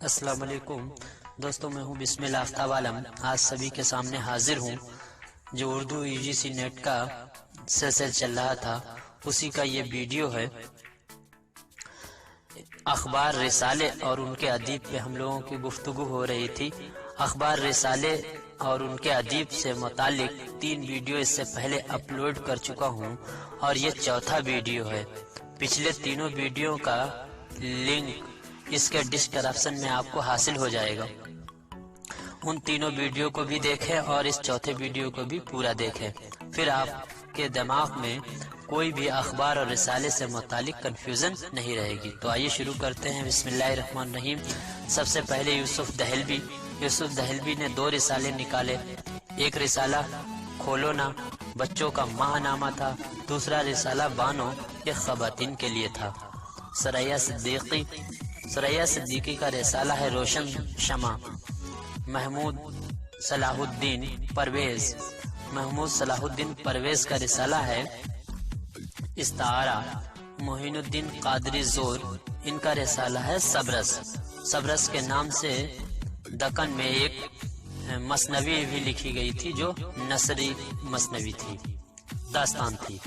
السلام علیکم دوستوں، میں ہوں بسم اللہ آفتاب عالم۔ آج سبھی کے سامنے حاضر ہوں جو اردو UGC نیٹ کا سلسلہ چل رہا تھا، اسی کا یہ ویڈیو ہے۔ اخبار رسالے اور ان کے ادیب پہ ہم لوگوں کی گفتگو ہو رہی تھی۔ اخبار رسالے اور ان کے ادیب سے متعلق 3 ویڈیو اس سے پہلے اپلوڈ کر چکا ہوں اور یہ چوتھا ویڈیو ہے۔ پچھلے تینوں ویڈیو کا لنک اس کے ڈسکرپشن میں آپ کو حاصل ہو جائے گا۔ ان تینوں ویڈیو کو بھی دیکھیں اور اس چوتھے ویڈیو کو بھی پورا دیکھیں، پھر آپ کے دماغ میں کوئی بھی اخبار اور رسالے سے متعلق کنفیوژن نہیں رہے گی۔ تو آئیے شروع کرتے ہیں۔ بسم اللہ الرحمن الرحیم۔ سب سے پہلے یوسف دہلوی نے 2 رسالے نکالے۔ ایک رسالہ کھولو نا بچوں کا ماہ نامہ تھا، دوسرا رسالہ بانو یہ خواتین کے لیے تھا۔ ثریا صدیقی کا رسالہ ہے روشن شمع۔ محمود صلاح الدین پرویز کا رسالہ ہے استعارہ۔ معین الدین قادری زور، ان کا رسالہ ہے صبرس کے نام سے دکن میں ایک مثنوی بھی لکھی گئی تھی جو نثری مثنوی تھی، داستان تھی۔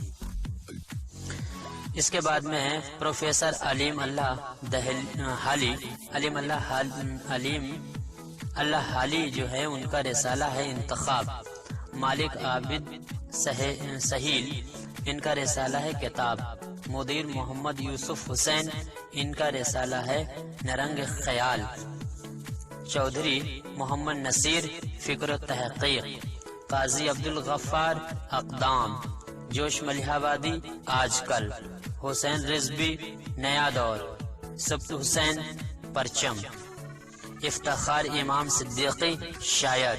اس کے بعد میں پروفیسر علیم اللہ حالی جو ہے ان کا رسالہ ہے انتخاب۔ مالک عابد سہیل، ان کا رسالہ ہے کتاب۔ مدیر محمد یوسف حسین، ان کا رسالہ ہے نرنگ خیال۔ چودھری محمد نصیر، فکر و تحقیق۔ قاضی عبدالغفار، اقدام۔ جوش ملیح آبادی، آج کل۔ حسین رضوی، نیا دور۔ سبت حسین، پرچم۔ افتخار امام صدیقی، شاعر۔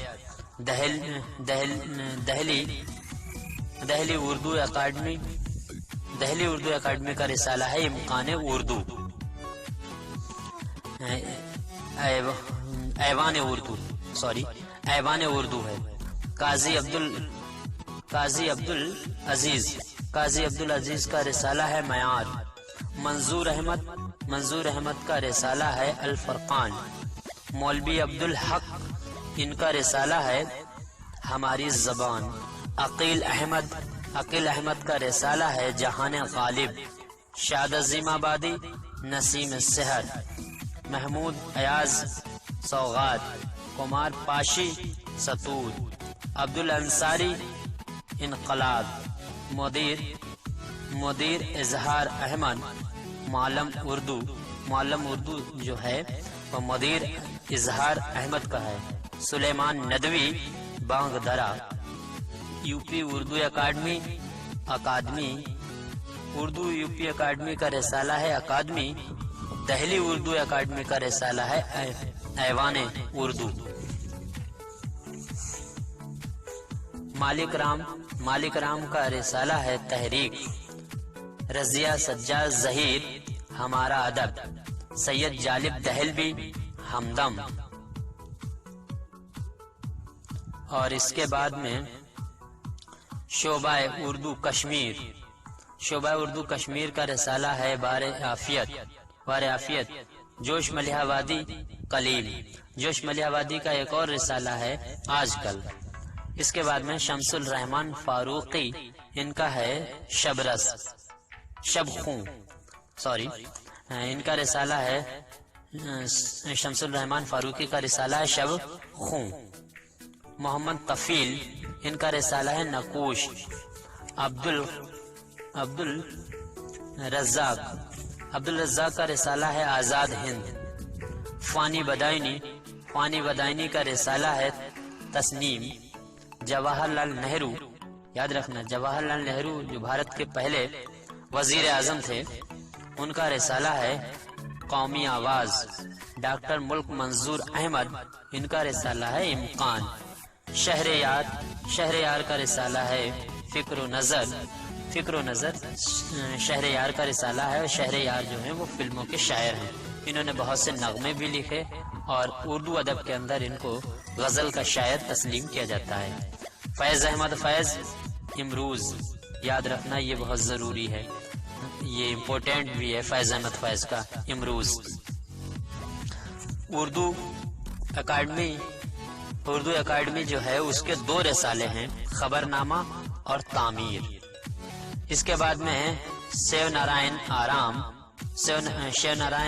دہلی اردو اکیڈمی کا رسالہ ہے امکان اردو، ایوان اردو ہے۔ قاضی عبدالعزیز کا رسالہ ہے معیار۔ منظور احمد کا رسالہ ہے الفرقان۔ مولوی عبدالحق، ان کا رسالہ ہے ہماری زبان۔ عقیل احمد کا رسالہ ہے جہان غالب۔ شاد عظیم آبادی، نسیم صحت۔ محمود ایاز، سوغات۔ کمار پاشی، ستور۔ عبدالانصاری، انقلاب۔ مدیر اظہار احمد، معلم اردو جو ہے وہ مدیر اظہار احمد کا ہے۔ سلیمان ندوی، بانگ درا۔ یوپی اردو اکیڈمی کا رسالہ ہے اکادمی۔ دہلی اردو اکیڈمی کا رسالہ ہے ایوان اردو۔ مالک رام کا رسالہ ہے تحریک۔ رضیہ سجاد ظہیر، ہمارا ادب۔ سید جالب دہلوی، ہمدم۔ اور اس کے بعد میں شعبہ اردو کشمیر کا رسالہ ہے بار عافیت۔ جوش ملیح آبادی، کلیم۔ جوش ملیح آبادی کا ایک اور رسالہ ہے آج کل۔ اس کے بعد میں شمس الرحمان فاروقی، ان کا ہے ان کا رسالہ ہے شمس الرحمان فاروقی کا رسالہ ہے شب خوں۔ محمد طفیل، ان کا رسالہ ہے نقوش۔ عبدالرزاق کا رسالہ ہے آزاد ہند۔ فانی بدائنی کا رسالہ ہے تسنیم۔ جواہر لال نہرو، یاد رکھنا جواہر لال نہرو جو بھارت کے پہلے وزیر اعظم تھے، ان کا رسالہ ہے قومی آواز۔ ڈاکٹر ملک منظور احمد، ان کا رسالہ ہے امکان۔ شہریار کا رسالہ ہے فکر و نظر۔ شہریار کا رسالہ ہے، اور شہریار جو ہیں وہ فلموں کے شاعر ہیں۔ انہوں نے بہت سے نغمے بھی لکھے اور اردو ادب کے اندر ان کو غزل کا شاعر تسلیم کیا جاتا ہے۔ فیض احمد امروز، یاد رکھنا یہ بہت ضروری ہے، یہ امپورٹنٹ بھی ہے۔ فیض احمد کا امروز۔ اردو اکیڈمی جو ہے اس کے 2 رسالے ہیں، خبر نامہ اور تعمیر۔ اس کے بعد میں ہے شیو نارائن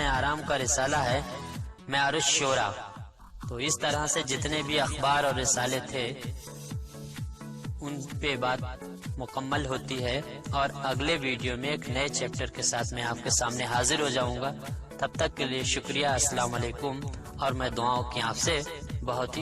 آرام کا رسالہ ہے معیار الشورى۔ تو اس طرح سے جتنے بھی اخبار اور رسالے تھے ان پہ بات مکمل ہوتی ہے، اور اگلے ویڈیو میں ایک نئے چیپٹر کے ساتھ میں آپ کے سامنے حاضر ہو جاؤں گا۔ تب تک کے لیے شکریہ، السلام علیکم، اور میں دعاؤں کی آپ سے بہت ہی